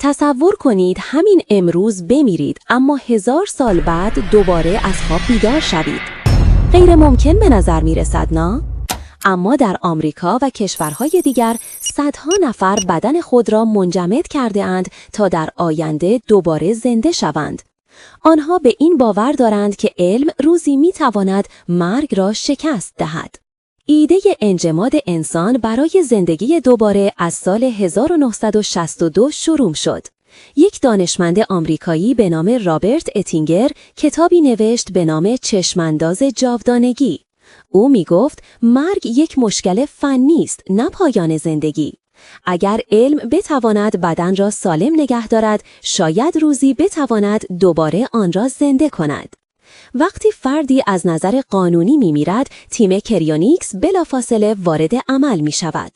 تصور کنید همین امروز بمیرید اما 1000 سال بعد دوباره از خواب بیدار شوید. غیر ممکن به نظر می رسد نه؟ اما در آمریکا و کشورهای دیگر صدها نفر بدن خود را منجمد کرده اند تا در آینده دوباره زنده شوند. آنها به این باور دارند که علم روزی می تواند مرگ را شکست دهد. ایده انجماد انسان برای زندگی دوباره از سال 1962 شروع شد. یک دانشمند آمریکایی به نام رابرت اتینگر کتابی نوشت به نام چشمانداز جاودانگی. او می گفت مرگ یک مشکل فنی است، نه پایان زندگی. اگر علم بتواند بدن را سالم نگه دارد، شاید روزی بتواند دوباره آن را زنده کند. وقتی فردی از نظر قانونی می‌میرد، تیم کریونیکس بلافاصله وارد عمل می‌شود.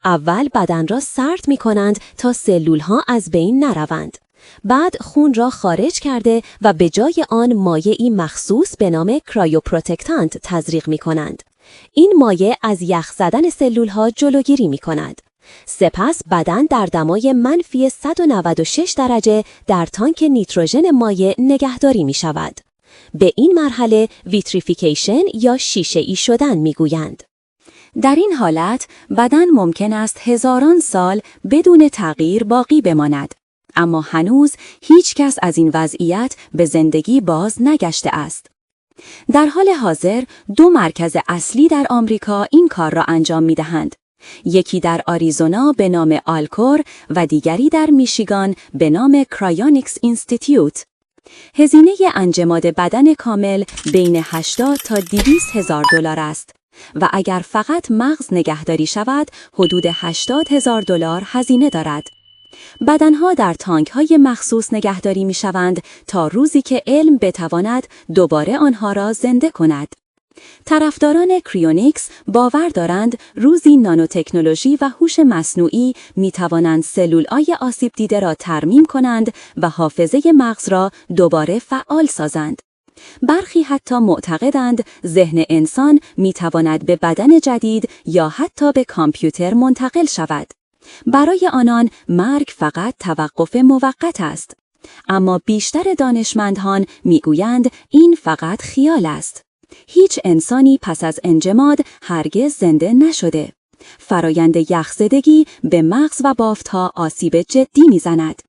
اول بدن را سرد می‌کنند تا سلول‌ها از بین نروند. بعد خون را خارج کرده و به جای آن مایعی مخصوص به نام کرایوپروتکتانت تزریق می‌کنند. این مایع از یخ زدن سلول‌ها جلوگیری می‌کند. سپس بدن در دمای منفی 196 درجه در تانک نیتروژن مایع نگهداری می‌شود. به این مرحله ویتریفیکیشن یا شیشه‌ای شدن می‌گویند. در این حالت بدن ممکن است هزاران سال بدون تغییر باقی بماند، اما هنوز هیچ کس از این وضعیت به زندگی باز نگشته است. در حال حاضر 2 مرکز اصلی در آمریکا این کار را انجام می‌دهند. یکی در آریزونا به نام آلکور و دیگری در میشیگان به نام کرایونیکس اینستیتیوت. هزینه انجماد بدن کامل بین 80 تا 200 هزار دلار است و اگر فقط مغز نگهداری شود حدود 80 هزار دلار هزینه دارد. بدنها در تانک‌های مخصوص نگهداری می شوند تا روزی که علم بتواند دوباره آنها را زنده کند. طرفداران کریونیکس باور دارند روزی نانوتکنولوژی و هوش مصنوعی می توانند سلول‌های آسیب دیده را ترمیم کنند و حافظه مغز را دوباره فعال سازند. برخی حتی معتقدند ذهن انسان می تواند به بدن جدید یا حتی به کامپیوتر منتقل شود. برای آنان مرگ فقط توقف موقت است. اما بیشتر دانشمندان می گویند این فقط خیال است. هیچ انسانی پس از انجماد هرگز زنده نشده. فرایند یخزدگی به مغز و بافت‌ها آسیب جدی می‌زند.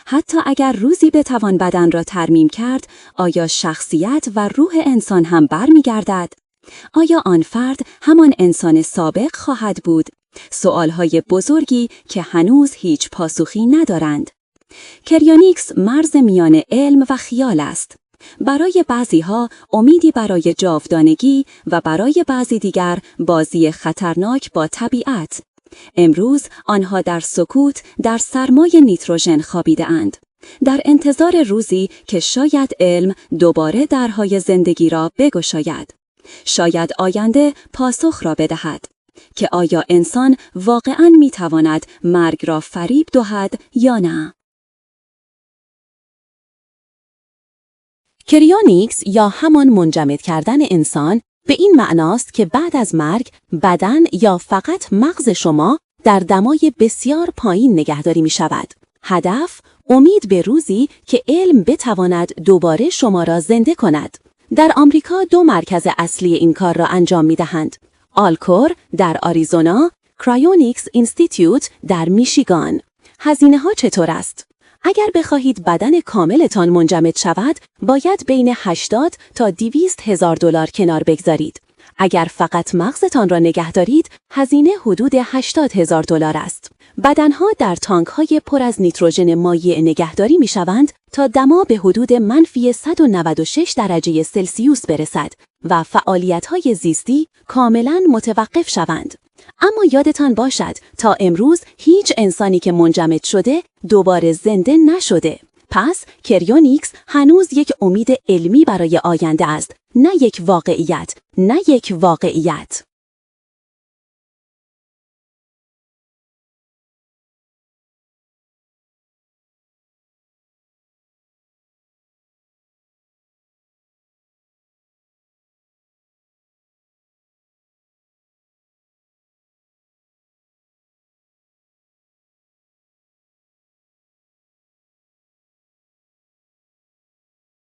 حتی اگر روزی بتوان بدن را ترمیم کرد، آیا شخصیت و روح انسان هم برمیگردد؟ آیا آن فرد همان انسان سابق خواهد بود؟ سوالهای بزرگی که هنوز هیچ پاسخی ندارند. کریونیکس مرز میان علم و خیال است. برای بعضی‌ها امیدی برای جاودانگی و برای بعضی دیگر بازی خطرناک با طبیعت. امروز آنها در سکوت در سرمای نیتروژن خوابیده‌اند، در انتظار روزی که شاید علم دوباره درهای زندگی را بگشاید. شاید آینده پاسخ را بدهد که آیا انسان واقعاً می‌تواند مرگ را فریب دهد یا نه. کریونیکس یا همان منجمد کردن انسان به این معناست که بعد از مرگ بدن یا فقط مغز شما در دمای بسیار پایین نگهداری می شود. هدف امید به روزی که علم بتواند دوباره شما را زنده کند. در آمریکا 2 مرکز اصلی این کار را انجام می دهند. آلکور در آریزونا، کرایونیکس اینستیتیوت در میشیگان. هزینه ها چطور است؟ اگر بخواهید بدن کاملتان منجمد شود، باید بین 80 تا 200 هزار دلار کنار بگذارید. اگر فقط مغزتان را نگه دارید، هزینه حدود 80 هزار دلار است. بدنها در تانک‌های پر از نیتروژن مایع نگهداری می‌شوند تا دما به حدود منفی 196 درجه سلسیوس برسد و فعالیت‌های زیستی کاملاً متوقف شوند. اما یادتان باشد تا امروز هیچ انسانی که منجمد شده دوباره زنده نشده. پس کریونیکس هنوز یک امید علمی برای آینده است، نه یک واقعیت.